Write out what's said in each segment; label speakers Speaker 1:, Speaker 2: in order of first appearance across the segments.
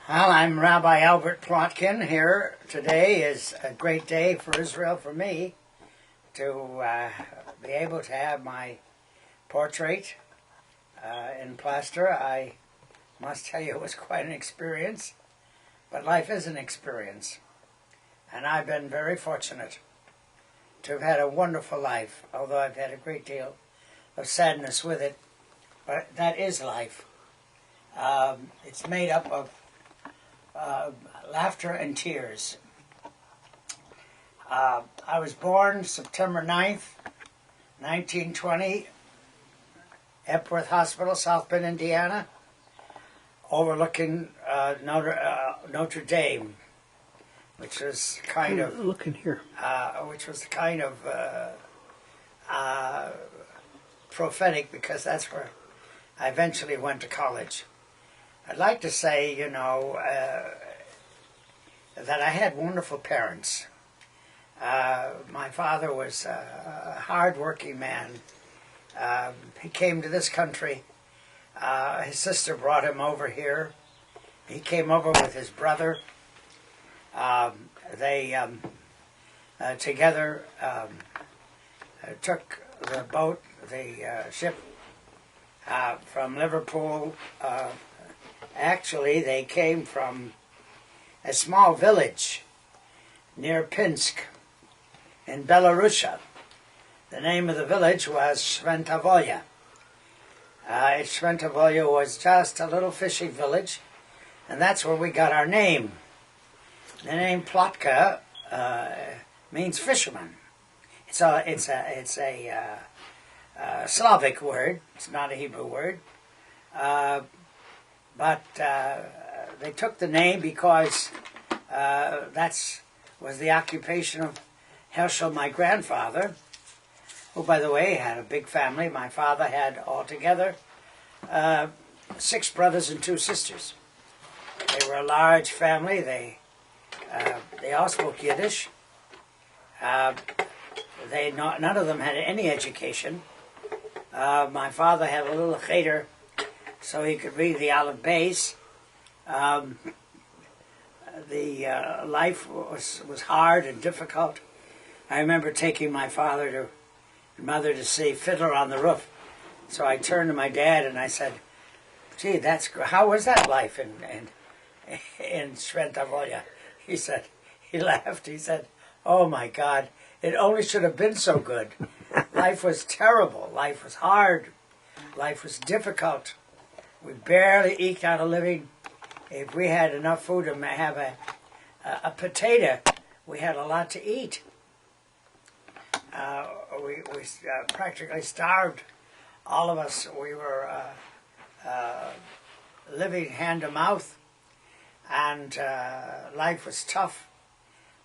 Speaker 1: Well, I'm Rabbi Plotkin here. Today is a great day for Israel, for me, to be able to have my portrait in plaster. I must tell you it was quite an experience, but life is an experience. And I've been very fortunate to have had a wonderful life, although I've had a great deal of sadness with it. But that is life. It's made up of laughter and tears. I was born September 9th, 1920, Epworth Hospital, South Bend, Indiana, overlooking Notre Dame, which was kind of
Speaker 2: looking here,
Speaker 1: prophetic, because that's where I eventually went to college. I'd like to say, that I had wonderful parents. My father was a hard-working man. He came to this country. His sister brought him over here. He came over with his brother. They together took the boat, the ship, from Liverpool. Actually, they came from a small village near Pinsk in Belarusia. The name of the village was Sventavolia. Sventavolia was just a little fishing village, and that's where we got our name. The name Plotka means fisherman. It's a Slavic word. It's not a Hebrew word. But they took the name because that was the occupation of Herschel, my grandfather, who, by the way, had a big family. My father had altogether 6 brothers and 2 sisters. They were a large family. They all spoke Yiddish. None of them had any education. My father had a little cheder so he could read the Aleph Beis. The life was hard and difficult. I remember taking my father and mother to see Fiddler on the Roof. So I turned to my dad and I said, "Gee, how was that life in Sventavolia?" He laughed. He said, "Oh my God, it only should have been so good. Life was terrible. Life was hard. Life was difficult. We barely eked out a living. If we had enough food to have a potato, we had a lot to eat. We practically starved, all of us. We were living hand to mouth, and life was tough.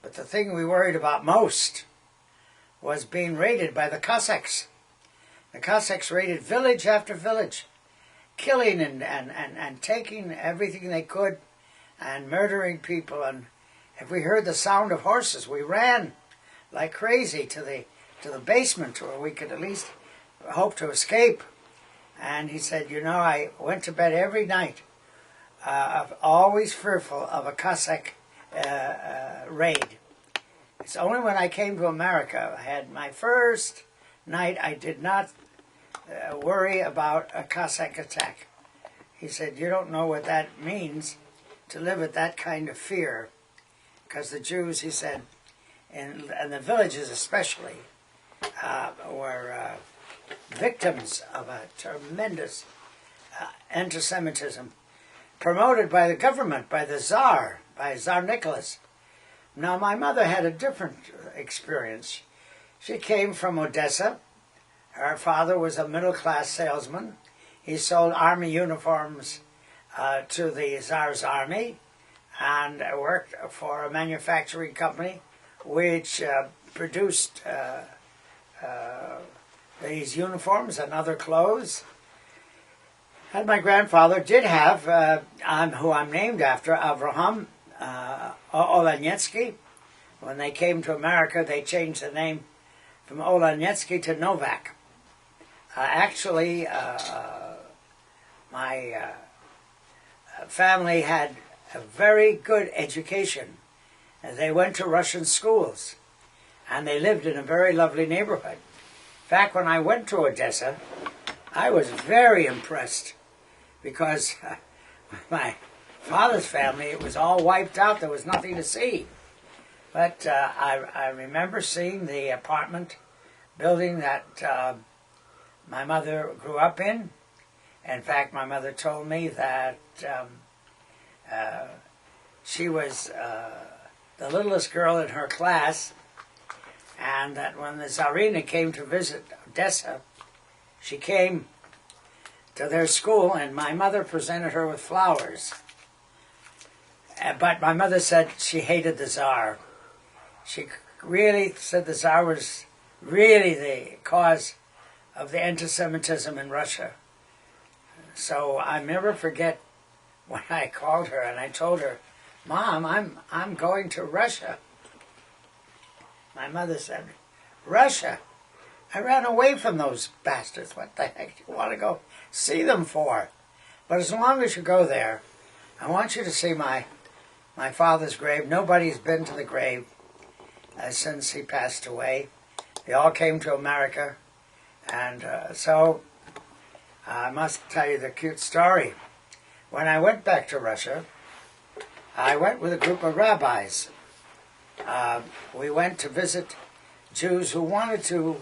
Speaker 1: But the thing we worried about most was being raided by the Cossacks. The Cossacks raided village after village, killing and taking everything they could and murdering people. And if we heard the sound of horses, we ran like crazy to the basement where we could at least hope to escape. And he said, I went to bed every night always fearful of a Cossack raid. It's only when I came to America, I had my first night, I did not worry about a Cossack attack. He said, "You don't know what that means to live with that kind of fear." Because the Jews, he said, and the villages especially, were victims of a tremendous anti-Semitism promoted by the government, by the Tsar, by Tsar Nicholas. Now, my mother had a different experience. She came from Odessa. Her father was a middle-class salesman. He sold army uniforms to the Tsar's army and worked for a manufacturing company which produced these uniforms and other clothes. And my grandfather did have, who I'm named after, Avraham Olanietsky. When they came to America, they changed the name from Olanietsky to Novak. Actually, my family had a very good education. And they went to Russian schools, and they lived in a very lovely neighborhood. In fact, when I went to Odessa, I was very impressed because my father's family, it was all wiped out. There was nothing to see. But I remember seeing the apartment building that my mother grew up in. In fact, my mother told me that she was the littlest girl in her class, and that when the Tsarina came to visit Odessa, she came to their school, and my mother presented her with flowers. But my mother said she hated the Tsar. She really said the Tsar was really the cause of the anti-Semitism in Russia. So I never forget when I called her and I told her, "Mom, I'm going to Russia." My mother said, "Russia? I ran away from those bastards. What the heck do you want to go see them for? But as long as you go there, I want you to see my father's grave. Nobody's been to the grave since he passed away. They all came to America. And so I must tell you the cute story. When I went back to Russia, I went with a group of rabbis. We went to visit Jews who wanted to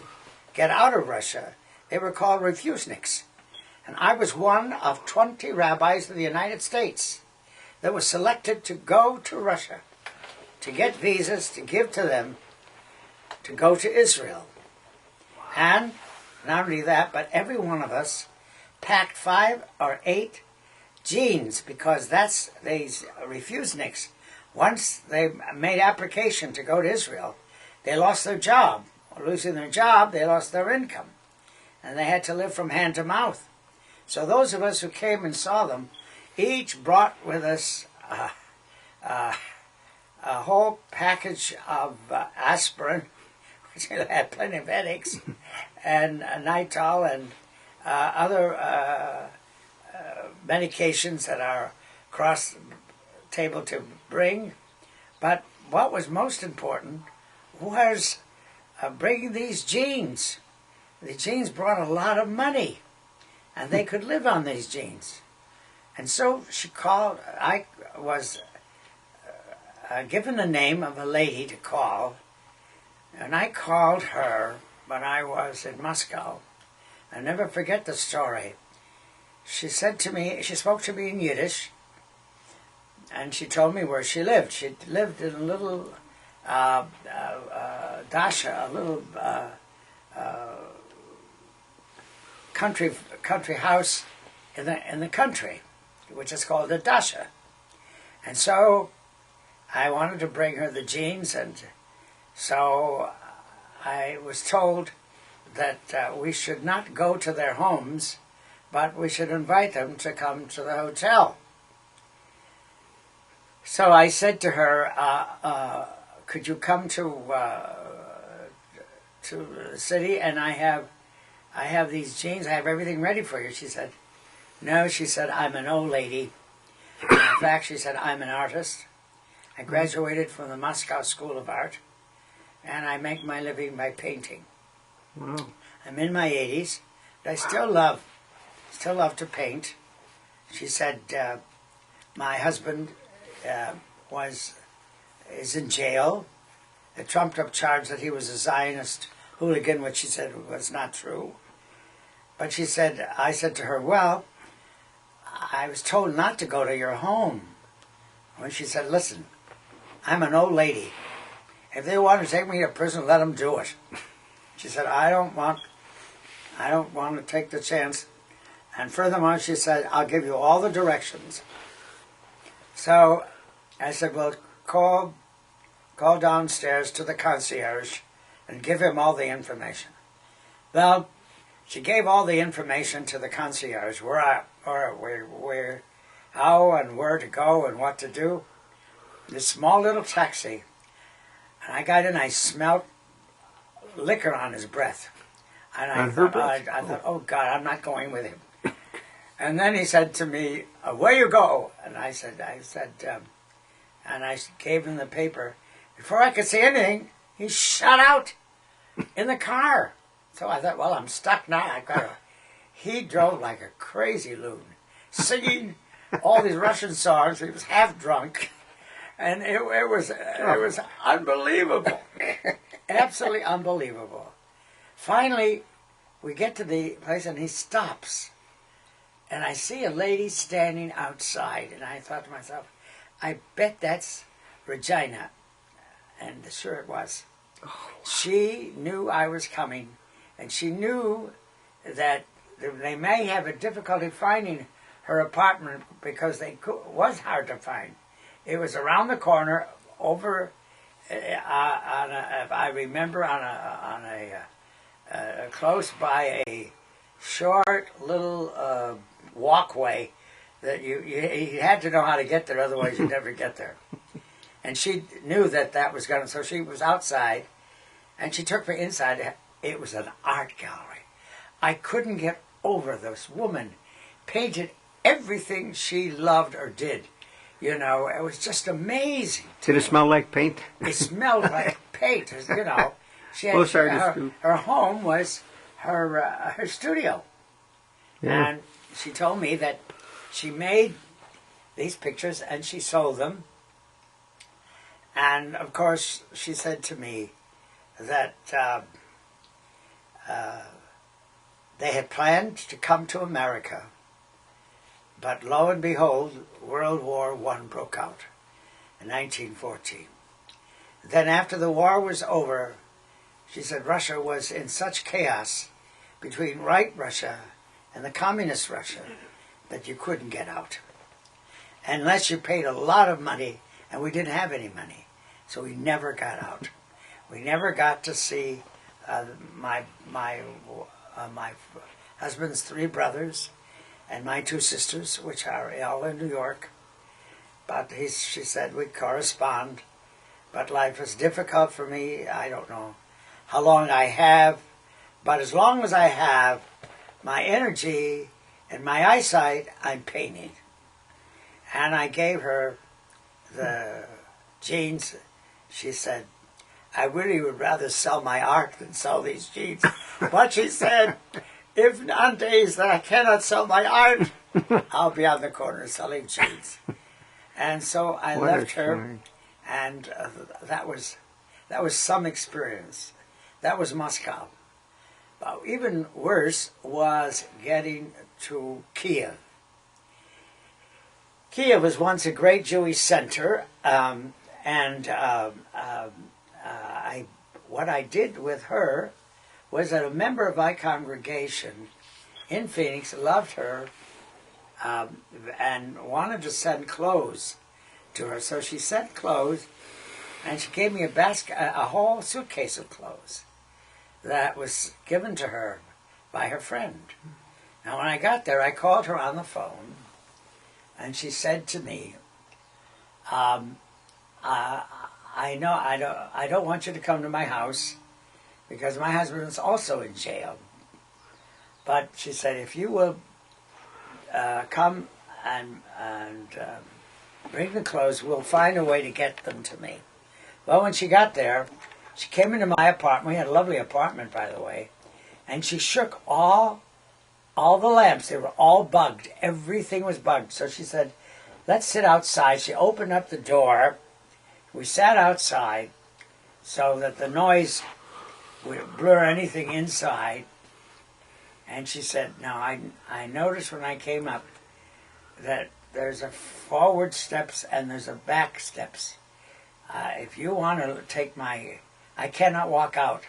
Speaker 1: get out of Russia. They were called refuseniks. And I was one of 20 rabbis in the United States that was selected to go to Russia, to get visas, to give to them, to go to Israel. And not only that, but every one of us packed 5 or 8 jeans, because that's these refuseniks. Once they made application to go to Israel, they lost their job. Losing their job, they lost their income. And they had to live from hand to mouth. So those of us who came and saw them, each brought with us a whole package of aspirin, which had plenty of headaches, and Nitol and other medications that are across the table to bring. But what was most important was bringing these jeans. The jeans brought a lot of money, and they could live on these jeans. And so she called. I was given the name of a lady to call, and I called her when I was in Moscow. I never forget the story. She said to me, she spoke to me in Yiddish, and she told me where she lived. She lived in a little dasha, a little country house in the country, which is called a dasha. And so I wanted to bring her the jeans, and so I was told that we should not go to their homes, but we should invite them to come to the hotel. So I said to her, could you come to the city, and I have these jeans, I have everything ready for you. She said, no, she said, I'm an old lady. And in fact, she said, I'm an artist. I graduated from the Moscow School of Art, and I make my living by painting.
Speaker 2: Wow. I'm
Speaker 1: in my 80s, but I still love to paint. She said, my husband is in jail. A trumped-up charge that he was a Zionist hooligan, which she said was not true. But she said, I said to her, well, I was told not to go to your home. When she said, listen, I'm an old lady. If they want to take me to prison, let them do it. She said, I don't want to take the chance. And furthermore, she said, I'll give you all the directions. So I said, well, call downstairs to the concierge and give him all the information. Well, she gave all the information to the concierge, how and where to go and what to do. This small little taxi. And I got in, I smelled liquor on his breath. And I thought, oh God, I'm not going with him. And then he said to me, "Where you go?" And I said, and I gave him the paper. Before I could say anything, he shot out in the car. So I thought, well, I'm stuck now. He drove like a crazy loon, singing all these Russian songs. He was half drunk, and it was unbelievable, absolutely unbelievable. Finally, we get to the place, and he stops, and I see a lady standing outside, and I thought to myself, I bet that's Regina, and sure it was. She knew I was coming, and she knew that they may have a difficulty finding her apartment because was hard to find. It was around the corner, over I remember close by a short little walkway that you had to know how to get there, otherwise you'd never get there. And she knew that was going to, so she was outside, and she took me inside. It was an art gallery. I couldn't get over this woman. Painted everything she loved or did. You know, it was just amazing.
Speaker 2: Did it smell like paint?
Speaker 1: It smelled like paint, you know. She had,
Speaker 2: Most artists
Speaker 1: her home was her studio.
Speaker 2: Yeah.
Speaker 1: And she told me that she made these pictures and she sold them. And, of course, she said to me that they had planned to come to America, but lo and behold, World War I broke out in 1914. Then after the war was over, she said Russia was in such chaos between right Russia and the communist Russia that you couldn't get out. Unless you paid a lot of money, and we didn't have any money, so we never got out. We never got to see my husband's 3 brothers and my 2 sisters, which are all in New York. But she said we correspond. But life is difficult for me. I don't know how long I have, but as long as I have my energy and my eyesight, I'm painting. And I gave her the jeans. She said, I really would rather sell my art than sell these jeans. But she said, if on days that I cannot sell my art, I'll be on the corner selling jeans. And so I left her, and that was some experience. That was Moscow. But even worse was getting to Kiev. Kiev was once a great Jewish center, what I did with her was that a member of my congregation in Phoenix loved her and wanted to send clothes to her. So she sent clothes, and she gave me a whole suitcase of clothes that was given to her by her friend. Now, when I got there, I called her on the phone, and she said to me, I don't want you to come to my house because my husband is also in jail. But she said, if you will come and bring the clothes, we'll find a way to get them to me. Well, when she got there, she came into my apartment. We had a lovely apartment, by the way. And she shook all the lamps. They were all bugged. Everything was bugged. So she said, let's sit outside. She opened up the door. We sat outside so that the noise would blur anything inside. And she said, now I noticed when I came up that there's a forward steps and there's a back steps. If you want to take I cannot walk out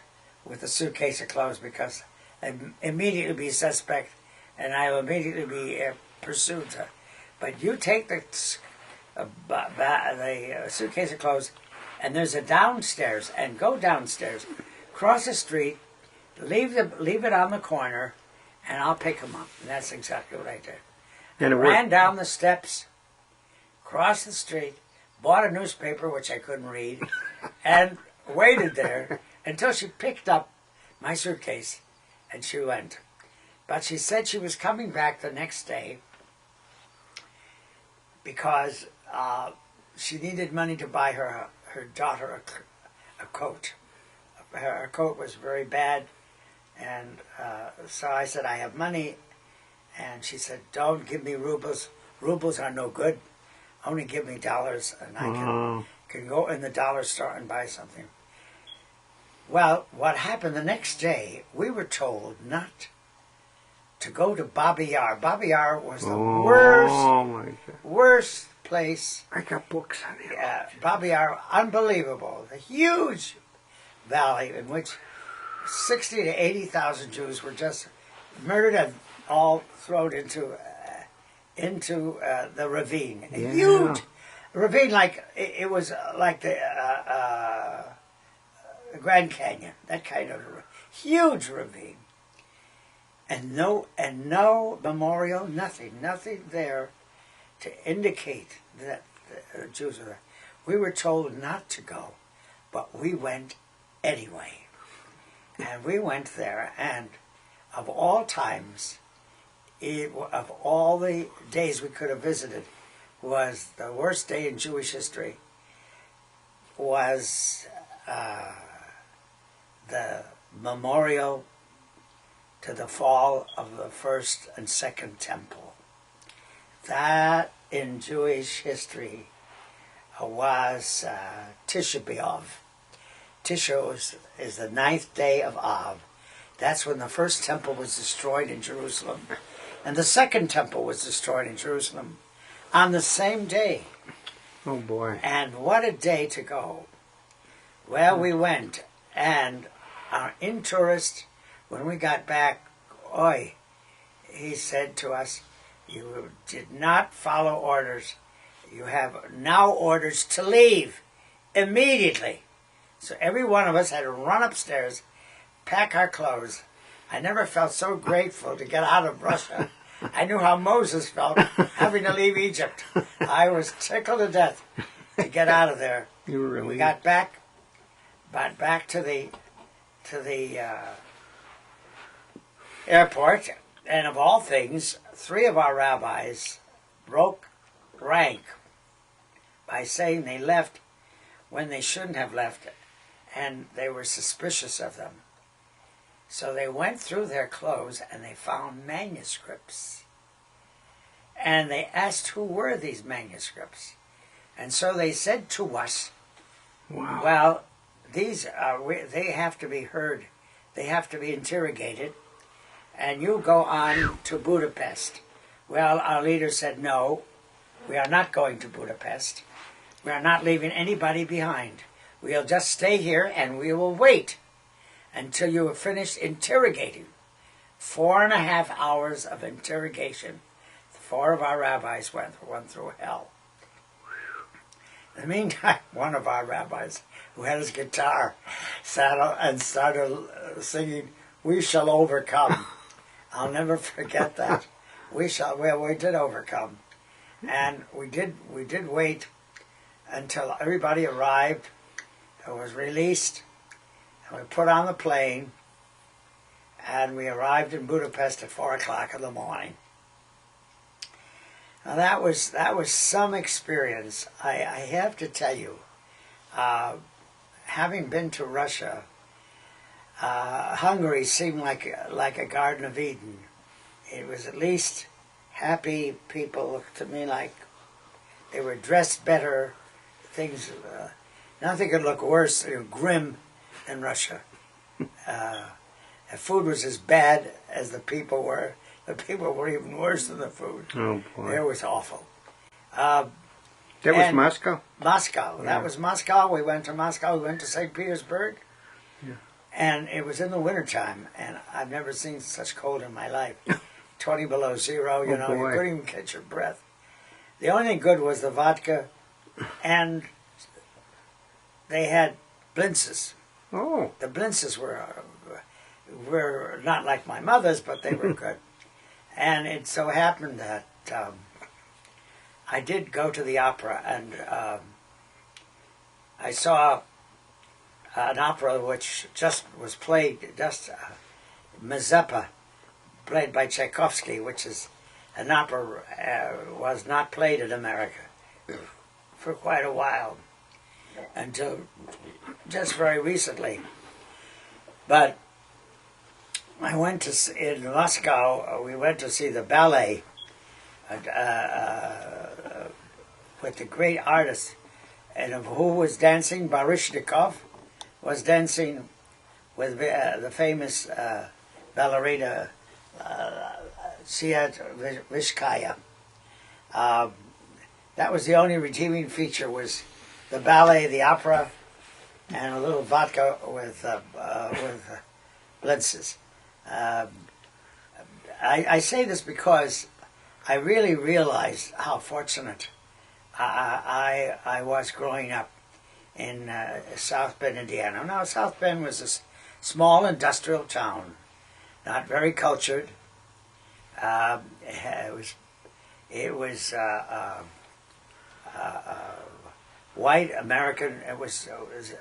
Speaker 1: with a suitcase of clothes because I'll immediately be suspect and I'll immediately be pursued. But you take the suitcase of clothes, and there's a downstairs, and go downstairs, cross the street, leave it on the corner, and I'll pick them up. And that's exactly what I did.
Speaker 2: And it
Speaker 1: ran down the steps, crossed the street, bought a newspaper, which I couldn't read, and waited there until she picked up my suitcase, and she went. But she said she was coming back the next day because she needed money to buy her daughter a coat. Her coat was very bad, and so I said, I have money. And she said, don't give me rubles. Rubles are no good. Only give me dollars, and I can go in the dollar store and buy something. Well, what happened the next day, we were told not to go to Babi Yar. Babi Yar was the worst place.
Speaker 2: I got books on it.
Speaker 1: Babi Yar, unbelievable. The huge valley in which 60 to 80,000 Jews were just murdered and all thrown into the ravine. A huge ravine, like it was like the Grand Canyon, that kind of huge ravine. And no memorial, nothing there to indicate that the Jews were there. We were told not to go, but we went anyway. And we went there, and of all times, of all the days we could have visited, was the worst day in Jewish history, was the memorial to the fall of the first and second temple. That in Jewish history was Tisha B'Av. Tisha is the 9th day of Av. That's when the first temple was destroyed in Jerusalem. And the second temple was destroyed in Jerusalem on the same day.
Speaker 2: Oh boy.
Speaker 1: And what a day to go. Well, we went, and our in-tourist, when we got back, he said to us, you did not follow orders. You have now orders to leave immediately. So every one of us had to run upstairs, pack our clothes. I never felt so grateful to get out of Russia. I knew how Moses felt having to leave Egypt. I was tickled to death to get out of there.
Speaker 2: You were really...
Speaker 1: We got back to the airport, and of all things, 3 of our rabbis broke rank by saying they left when they shouldn't have left, and they were suspicious of them. So they went through their clothes and they found manuscripts. And they asked who were these manuscripts. And so they said to us,
Speaker 2: wow.
Speaker 1: Well, these they have to be heard. They have to be interrogated. And you go on to Budapest. Well, our leader said, no, we are not going to Budapest. We are not leaving anybody behind. We'll just stay here and we will wait until you have finished interrogating. 4.5 hours of interrogation. 4 of our rabbis went through hell. In the meantime, one of our rabbis, who had his guitar, sat up and started singing, "We shall overcome." I'll never forget that. We did overcome. And we did wait until everybody arrived and was released. And we put on the plane, and we arrived in Budapest at 4 o'clock in the morning. Now that was some experience. I have to tell you, having been to Russia, Hungary seemed like a Garden of Eden. It was at least happy people looked to me like they were dressed better. Things, nothing could look worse, grim in Russia. The food was as bad as the people were. The people were even worse than the food.
Speaker 2: Oh boy!
Speaker 1: It was awful.
Speaker 2: That was Moscow?
Speaker 1: Moscow.
Speaker 2: Yeah.
Speaker 1: That was Moscow. We went to Moscow. We went to St. Petersburg.
Speaker 2: Yeah.
Speaker 1: And it was in the wintertime, and I've never seen such cold in my life. 20 below zero, you couldn't even catch your breath. The only thing good was the vodka, and they had blintzes.
Speaker 2: Oh.
Speaker 1: The blintzes were not like my mother's, but they were good. And it so happened that I did go to the opera, and I saw an opera which just was played, Mazeppa, played by Tchaikovsky, which is an opera was not played in America for quite a while, until just very recently. But I went to, in Moscow, we went to see the ballet with the great artist, and who was dancing. Baryshnikov was dancing with the famous ballerina Vishkaya. That was the only redeeming feature, was the ballet, the opera, and a little vodka with blintzes. I say this because I really realized how fortunate I was growing up in South Bend, Indiana. Now, South Bend was a small industrial town, not very cultured. It was white American. It was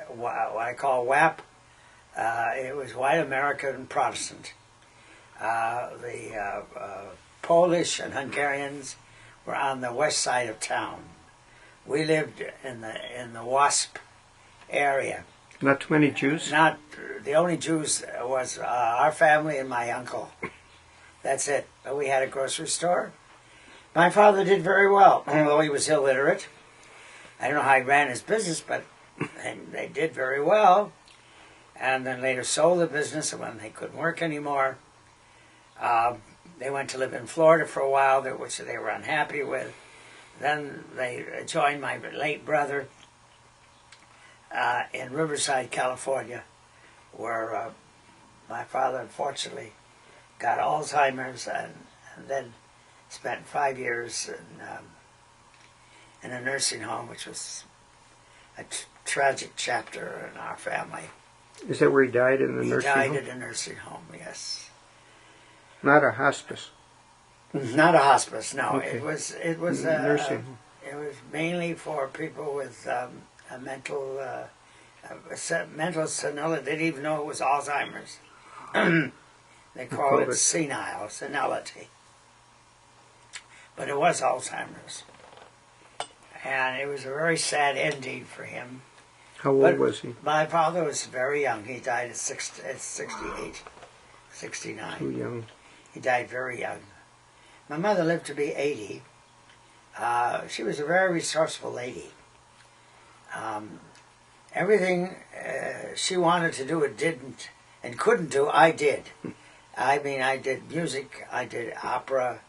Speaker 1: what I call WAP. It was white American Protestant. The Polish and Hungarians were on the west side of town. We lived in the WASP area.
Speaker 2: Not too many Jews?
Speaker 1: Not the only Jews was our family and my uncle. That's it. But we had a grocery store. My father did very well, although he was illiterate. I don't know how he ran his business, but they did very well. And then later sold the business when they couldn't work anymore. They went to live in Florida for a while, which they were unhappy with. Then they joined my late brother in Riverside, California, where my father unfortunately got Alzheimer's, and then spent 5 years in a nursing home, which was a tragic chapter in our family.
Speaker 2: Is that where he died, in the nursing home?
Speaker 1: He died in a nursing home, yes.
Speaker 2: Not a hospice?
Speaker 1: Not a hospice, no.
Speaker 2: Okay.
Speaker 1: It was
Speaker 2: nursing home.
Speaker 1: It was mainly for people with a mental senility. They didn't even know it was Alzheimer's. They call it senility. But it was Alzheimer's. And it was a very sad ending for him.
Speaker 2: How old was he?
Speaker 1: My father was very young. He died at 68, 69.
Speaker 2: Too young.
Speaker 1: He died very young. My mother lived to be 80. She was a very resourceful lady. Everything she wanted to do, it didn't and couldn't do, I did. I mean, I did music, I did opera,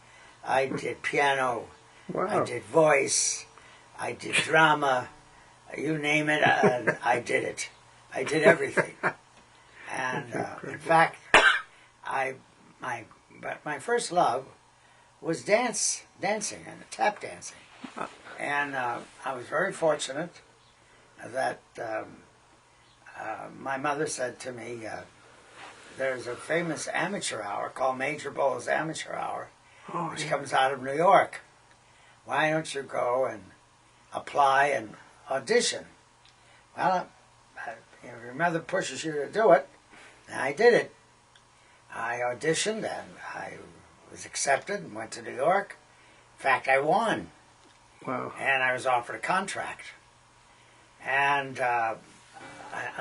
Speaker 1: I did piano,
Speaker 2: Wow.
Speaker 1: I did voice, I did drama, you name it, I did it. I did everything. And in fact, my first love was dancing and tap dancing. And I was very fortunate that my mother said to me, there's a famous amateur hour called Major Bowles Amateur Hour, which comes out of New York. Why don't you go and apply and audition? Well, your mother pushes you to do it, and I did it. I auditioned, and I was accepted and went to New York. In fact, I won.
Speaker 2: Wow.
Speaker 1: And I was offered a contract. And I'll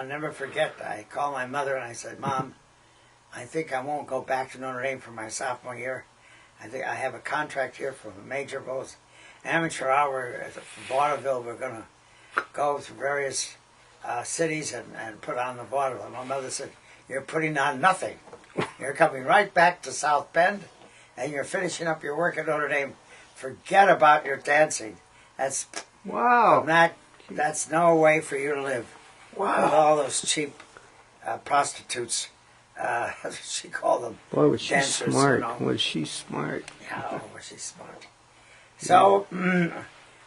Speaker 1: never forget, I called my mother and I said, Mom, I think I won't go back to Notre Dame for my sophomore year. I think I have a contract here from a Major Bowles Amateur Hour at vaudeville. We're going to go to various cities and put on the vaudeville. And my mother said, you're putting on nothing. You're coming right back to South Bend, and you're finishing up your work at Notre Dame. Forget about your dancing. That's
Speaker 2: wow.
Speaker 1: That's no way for you to live.
Speaker 2: Wow.
Speaker 1: With all those cheap prostitutes, she called them.
Speaker 2: Boy, was she
Speaker 1: dancers,
Speaker 2: smart.
Speaker 1: You know.
Speaker 2: Was she smart.
Speaker 1: Yeah, oh, was she smart. So,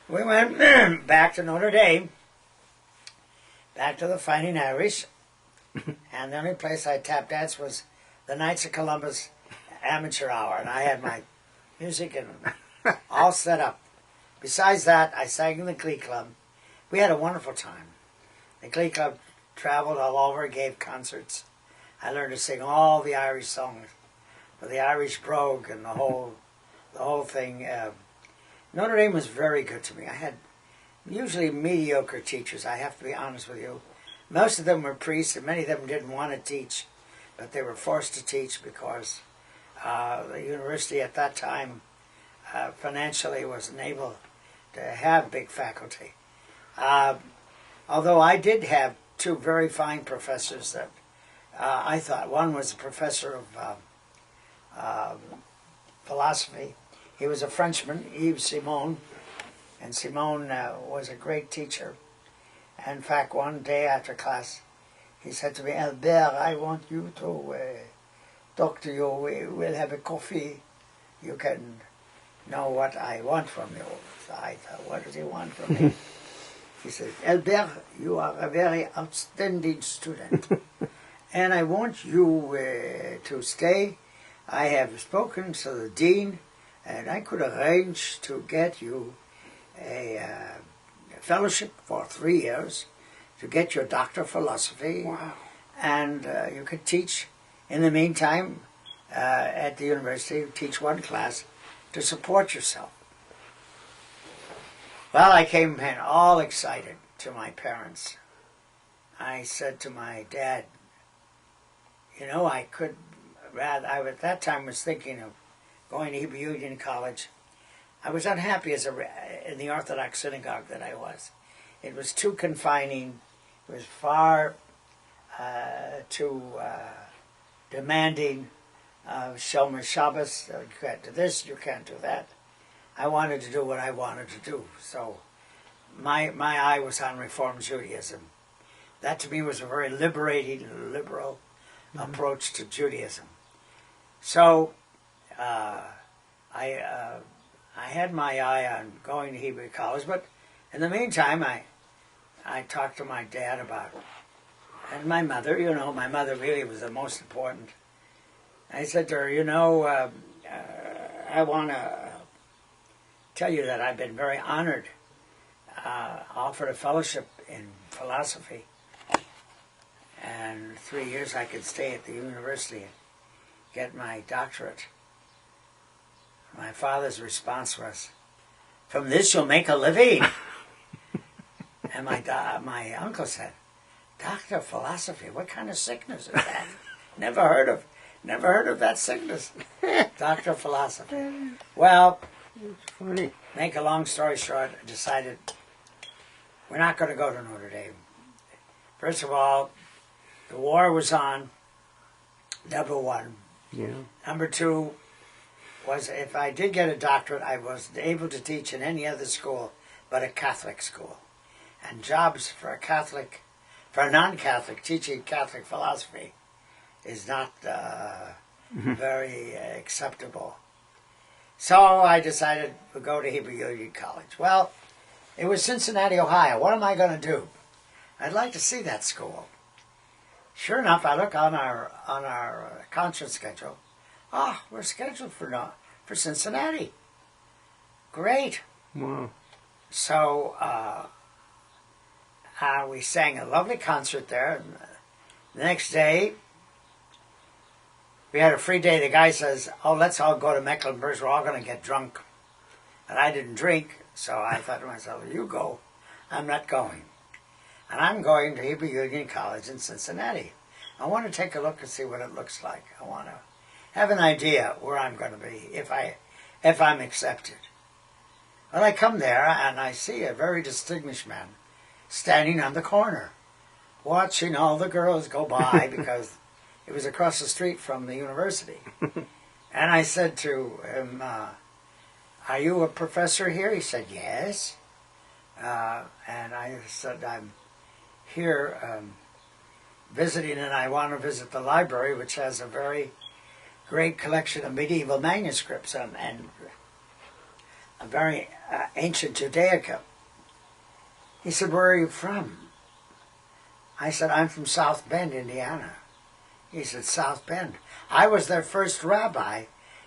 Speaker 1: we went back to Notre Dame, back to the Fighting Irish, and the only place I tap danced was the Knights of Columbus Amateur Hour, and I had my music and all set up. Besides that, I sang in the Glee Club. We had a wonderful time. The Glee Club traveled all over, gave concerts. I learned to sing all the Irish songs with the Irish brogue and the whole thing. Notre Dame was very good to me. I had usually mediocre teachers, I have to be honest with you. Most of them were priests, and many of them didn't want to teach, but they were forced to teach because the university at that time financially wasn't able to have big faculty. Although I did have two very fine professors that I thought. One was a professor of philosophy. He was a Frenchman, Yves Simon, and Simon was a great teacher. And in fact, one day after class, he said to me, "Albert, I want you to talk to you. We'll have a coffee. You can know what I want from you." So I thought, what does he want from me? He said, "Albert, you are a very outstanding student, and I want you to stay. I have spoken to the dean, and I could arrange to get you a fellowship for 3 years, to get your doctor of philosophy,
Speaker 2: Wow.
Speaker 1: and you could teach in the meantime at the university, teach one class to support yourself." Well, I came in all excited to my parents. I said to my dad, "You know, I at that time was thinking of going to Hebrew Union College. I was unhappy in the Orthodox synagogue that I was. It was too confining. It was far too demanding. Shomer Shabbos, you can't do this, you can't do that. I wanted to do what I wanted to do. So my eye was on Reform Judaism. That to me was a very liberating, liberal approach to Judaism. So I had my eye on going to Hebrew college, but in the meantime, I talked to my dad about it. And my mother, my mother really was the most important. I said to her, I want to tell you that I've been very honored, offered a fellowship in philosophy, and 3 years I could stay at the university and get my doctorate. My father's response was, "From this you'll make a living." And my uncle said, "Doctor of philosophy, what kind of sickness is that? Never heard of that sickness." Doctor of philosophy. Well,
Speaker 2: It's funny.
Speaker 1: make a long story short, I decided we're not going to go to Notre Dame. First of all, the war was on, number one.
Speaker 2: Yeah.
Speaker 1: Number two was if I did get a doctorate, I wasn't able to teach in any other school but a Catholic school. And jobs for a non-Catholic teaching Catholic philosophy is not very acceptable. So I decided to go to Hebrew Union College. Well, it was Cincinnati, Ohio. What am I going to do? I'd like to see that school. Sure enough, I look on our concert schedule. Oh, we're scheduled for Cincinnati. Great.
Speaker 2: Wow.
Speaker 1: So we sang a lovely concert there. And the next day, we had a free day. The guy says, "Oh, let's all go to Mecklenburg. We're all going to get drunk." And I didn't drink, so I thought to myself, "You go. I'm not going." And I'm going to Hebrew Union College in Cincinnati. I want to take a look and see what it looks like. I want to have an idea where I'm going to be if I'm accepted. Well, I come there and I see a very distinguished man standing on the corner, watching all the girls go by because it was across the street from the university. And I said to him, "Are you a professor here?" He said, "Yes." And I said, "I'm here visiting, and I want to visit the library, which has a very great collection of medieval manuscripts and a very ancient Judaica." He said, "Where are you from?" I said, "I'm from South Bend, Indiana." He said, "South Bend." I was their first rabbi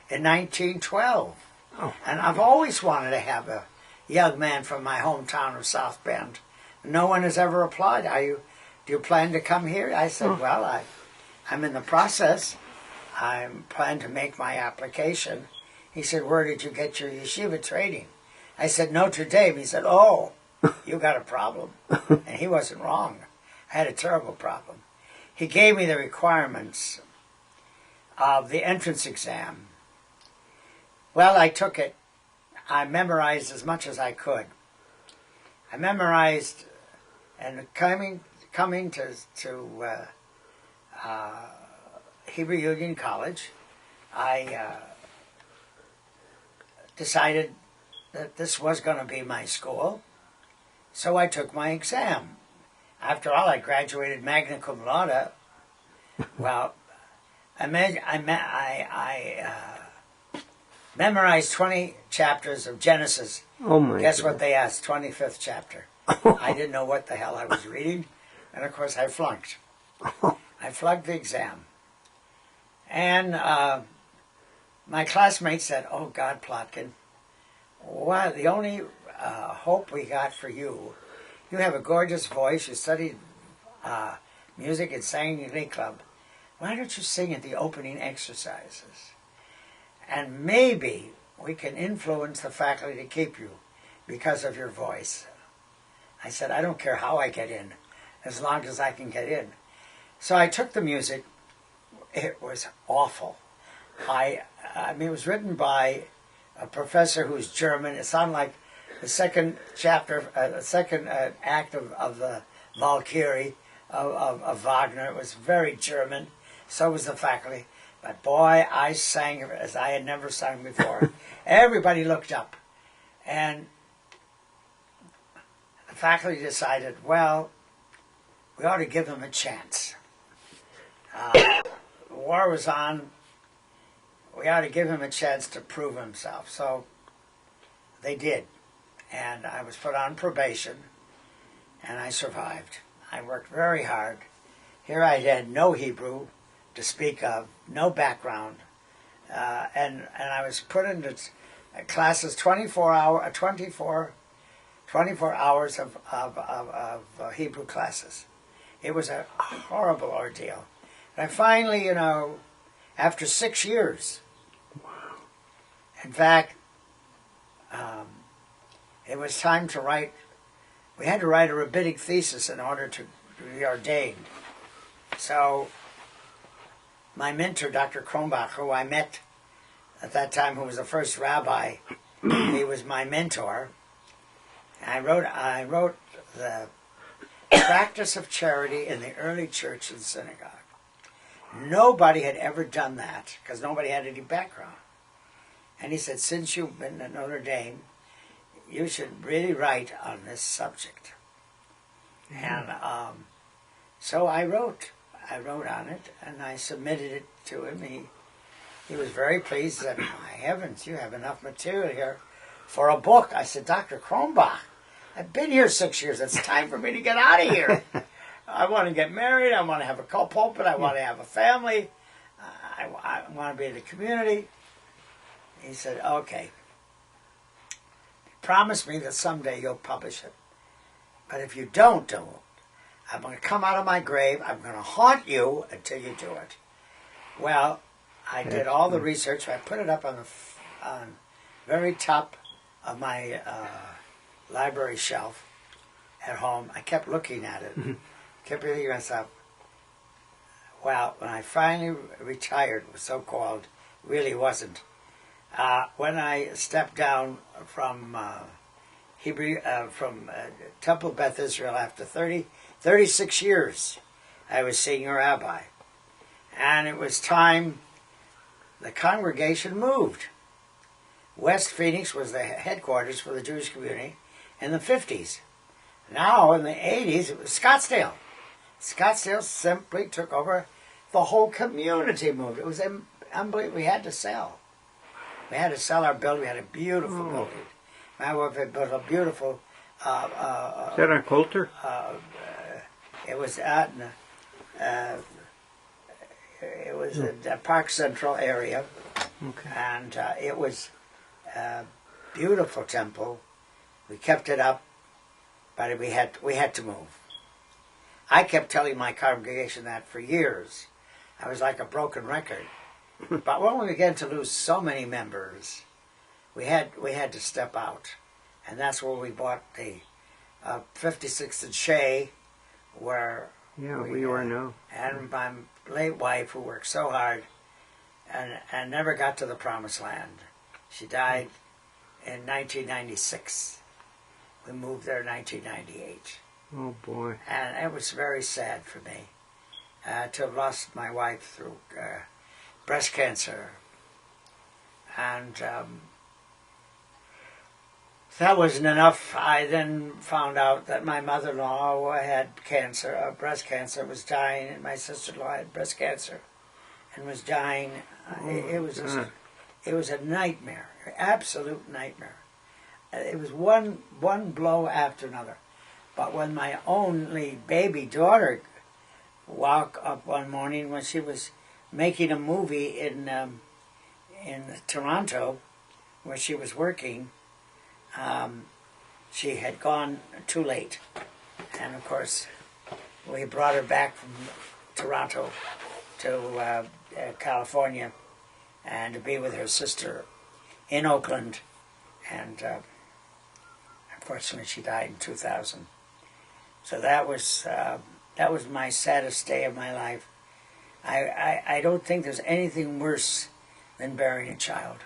Speaker 1: in 1912.
Speaker 2: Oh.
Speaker 1: And I've always wanted to have a young man from my hometown of South Bend. No one has ever applied. Do you plan to come here? I said, "Well, I'm in the process. I'm planning to make my application. He said, where did you get your yeshiva training? I said, Notre Dame. He said, oh, you got a problem. And he wasn't wrong. I had a terrible problem. He gave me the requirements of the entrance exam. Well, I took it. I memorized as much as I could. I memorized, and coming to Hebrew Union College, I decided that this was going to be my school, so I took my exam. After all, I graduated magna cum laude. Well, I memorized 20 chapters of Genesis.
Speaker 2: Oh my
Speaker 1: Guess
Speaker 2: God.
Speaker 1: what they asked? 25th chapter. I didn't know what the hell I was reading, and of course I flunked. I flunked the exam. And my classmates said, oh God, Plotkin, well, the only hope we got for you, you have a gorgeous voice, you studied music and sang in the Glee Club. Why don't you sing at the opening exercises? And maybe we can influence the faculty to keep you because of your voice. I said, I don't care how I get in, as long as I can get in. So I took the music. It was awful. I mean, it was written by a professor who's German. It sounded like the second chapter, the second act of the Valkyrie of Wagner. It was very German. So was the faculty. But boy, I sang as I had never sung before. Everybody looked up. And the faculty decided, well, we ought to give him a chance. The war was on. We ought to give him a chance to prove himself. So they did. And I was put on probation, and I survived. I worked very hard. Here I had no Hebrew to speak of, no background, and I was put into classes 24 hours of Hebrew classes. It was a horrible ordeal. And I finally, after 6 years, in fact, it was time to write. We had to write a rabbinic thesis in order to be ordained. So my mentor, Dr. Kronbach, who I met at that time, who was the first rabbi, he was my mentor. I wrote the practice of charity in the early church and synagogue. Nobody had ever done that because nobody had any background. And he said, since you've been at Notre Dame, you should really write on this subject. And so I wrote on it, and I submitted it to him. He was very pleased. He said, my heavens, you have enough material here for a book. I said, Dr. Kronbach, I've been here 6 years. It's time for me to get out of here. I want to get married. I want to have a pulpit. I want to have a family. I want to be in the community. He said, okay. Promise me that someday you'll publish it. But if you don't do it, I'm going to come out of my grave. I'm going to haunt you until you do it. Well, I did all the research. I put it up on the very top of my library shelf at home. I kept looking at it. Kept thinking to myself, well, when I finally retired, it was so-called, really wasn't. When I stepped down from Temple Beth Israel after 36 years, I was senior rabbi. And it was time the congregation moved. West Phoenix was the headquarters for the Jewish community in the 50s. Now, in the 80s, it was Scottsdale. Scottsdale simply took over. The whole community moved. It was unbelievable. We had to sell. We had to sell our building. We had a beautiful building. My wife had built a beautiful...
Speaker 2: Is that on Coulter?
Speaker 1: It was at the Park Central area.
Speaker 2: Okay.
Speaker 1: And it was a beautiful temple. We kept it up, but we had to move. I kept telling my congregation that for years. I was like a broken record. But when we began to lose so many members, we had to step out, and that's where we bought the 56th and Shea, where
Speaker 2: we were now.
Speaker 1: And my late wife, who worked so hard and never got to the promised land. She died in 1996. We moved there in 1998.
Speaker 2: Oh boy!
Speaker 1: And it was very sad for me to have lost my wife through breast cancer, and that wasn't enough. I then found out that my mother-in-law had cancer, breast cancer, was dying, and my sister-in-law had breast cancer and was dying. It was a nightmare, absolute nightmare. It was one blow after another. But when my only baby daughter woke up one morning when she was making a movie in Toronto, where she was working, she had gone too late. And of course, we brought her back from Toronto to California and to be with her sister in Oakland. And unfortunately, she died in 2000. So that was my saddest day of my life. I don't think there's anything worse than burying a child.